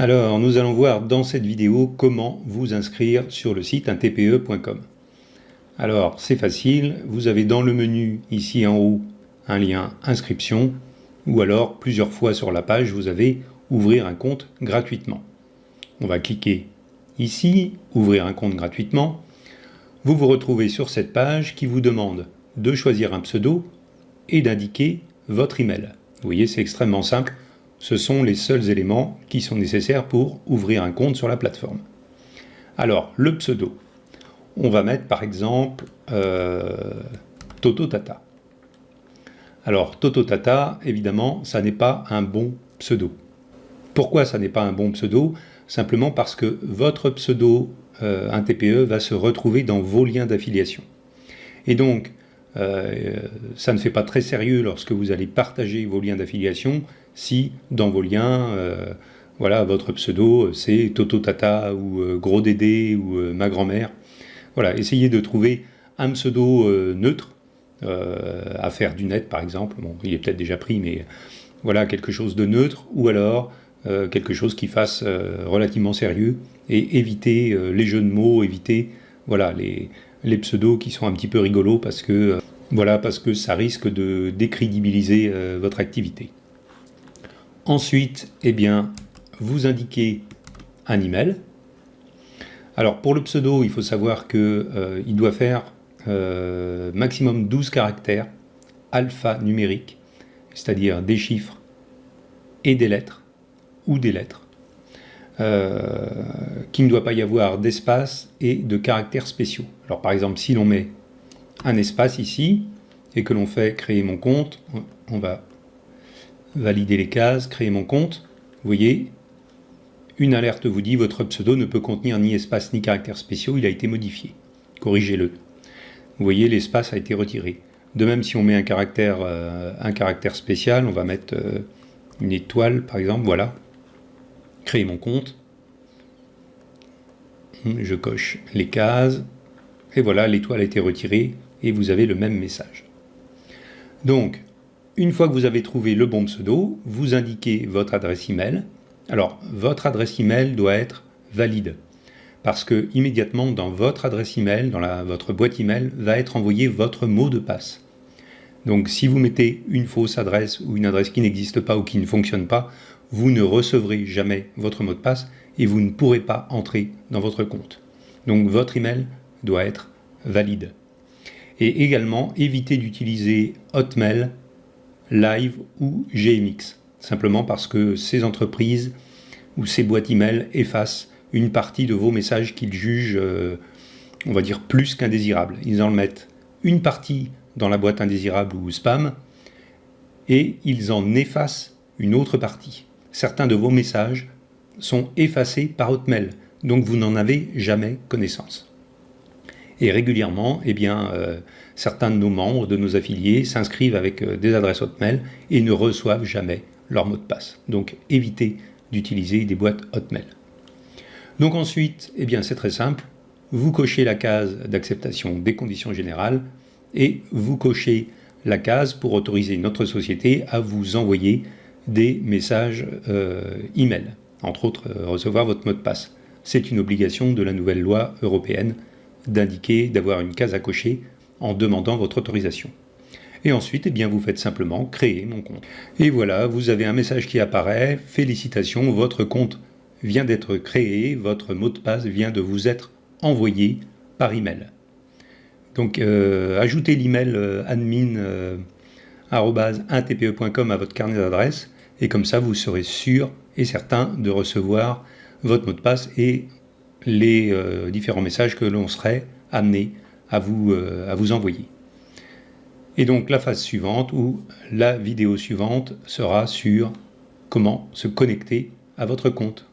Alors, nous allons voir dans cette vidéo comment vous inscrire sur le site untpe.com. Alors, c'est facile, vous avez dans le menu, ici en haut, un lien inscription, ou alors, plusieurs fois sur la page, vous avez ouvrir un compte gratuitement. On va cliquer ici, ouvrir un compte gratuitement. Vous vous retrouvez sur cette page qui vous demande de choisir un pseudo et d'indiquer votre email. Vous voyez, c'est extrêmement simple. Ce sont les seuls éléments qui sont nécessaires pour ouvrir un compte sur la plateforme. Alors, le pseudo. On va mettre par exemple Tototata. Alors, Tototata, évidemment, ça n'est pas un bon pseudo. Pourquoi ça n'est pas un bon pseudo? Simplement parce que votre pseudo un TPE va se retrouver dans vos liens d'affiliation. Et donc, ça ne fait pas très sérieux lorsque vous allez partager vos liens d'affiliation si dans vos liens, voilà, votre pseudo c'est Tototata ou Gros Dédé ou ma grand-mère. Voilà, essayez de trouver un pseudo neutre, à faire du net par exemple. Bon, il est peut-être déjà pris, mais voilà, quelque chose de neutre, ou alors quelque chose qui fasse relativement sérieux, et éviter les jeux de mots, éviter voilà, les pseudos qui sont un petit peu rigolos parce que, voilà, parce que ça risque de décrédibiliser votre activité. Ensuite, eh bien, vous indiquez un email. Alors pour le pseudo, il faut savoir qu'il doit faire maximum 12 caractères alphanumériques, c'est-à-dire des chiffres et des lettres, ou des lettres, qu'il ne doit pas y avoir d'espace et de caractères spéciaux. Alors par exemple, si l'on met un espace ici, et que l'on fait créer mon compte, on va valider les cases, créer mon compte, vous voyez, une alerte vous dit votre pseudo ne peut contenir ni espace ni caractères spéciaux, il a été modifié. Corrigez-le. Vous voyez, l'espace a été retiré. De même, si on met un caractère spécial, on va mettre une étoile par exemple, voilà. Créer mon compte. Je coche les cases. Et voilà, l'étoile a été retirée et vous avez le même message. Donc, une fois que vous avez trouvé le bon pseudo, vous indiquez votre adresse email. Alors, votre adresse email doit être valide parce que immédiatement dans votre adresse email, dans votre boîte email, va être envoyé votre mot de passe. Donc, si vous mettez une fausse adresse ou une adresse qui n'existe pas ou qui ne fonctionne pas, vous ne recevrez jamais votre mot de passe et vous ne pourrez pas entrer dans votre compte. Donc, votre email doit être valide. Et également, évitez d'utiliser Hotmail, Live ou GMX, simplement parce que ces entreprises ou ces boîtes email effacent une partie de vos messages qu'ils jugent, on va dire, plus qu'indésirables. Ils en mettent une partie dans la boîte indésirable ou spam et ils en effacent une autre partie. Certains de vos messages sont effacés par Hotmail, donc vous n'en avez jamais connaissance. Et régulièrement, eh bien, certains de nos membres, de nos affiliés, s'inscrivent avec des adresses Hotmail et ne reçoivent jamais leur mot de passe. Donc évitez d'utiliser des boîtes Hotmail. Donc ensuite, eh bien, c'est très simple. Vous cochez la case d'acceptation des conditions générales et vous cochez la case pour autoriser notre société à vous envoyer des messages email, entre autres recevoir votre mot de passe. C'est une obligation de la nouvelle loi européenne d'indiquer, d'avoir une case à cocher en demandant votre autorisation. Et ensuite, eh bien, vous faites simplement créer mon compte. Et voilà, vous avez un message qui apparaît, félicitations, votre compte vient d'être créé, votre mot de passe vient de vous être envoyé par email. Donc, ajoutez l'email admin@untpe.com à votre carnet d'adresses et comme ça, vous serez sûr et certain de recevoir votre mot de passe et les différents messages que l'on serait amené à vous envoyer. Et donc, la phase suivante ou la vidéo suivante sera sur comment se connecter à votre compte.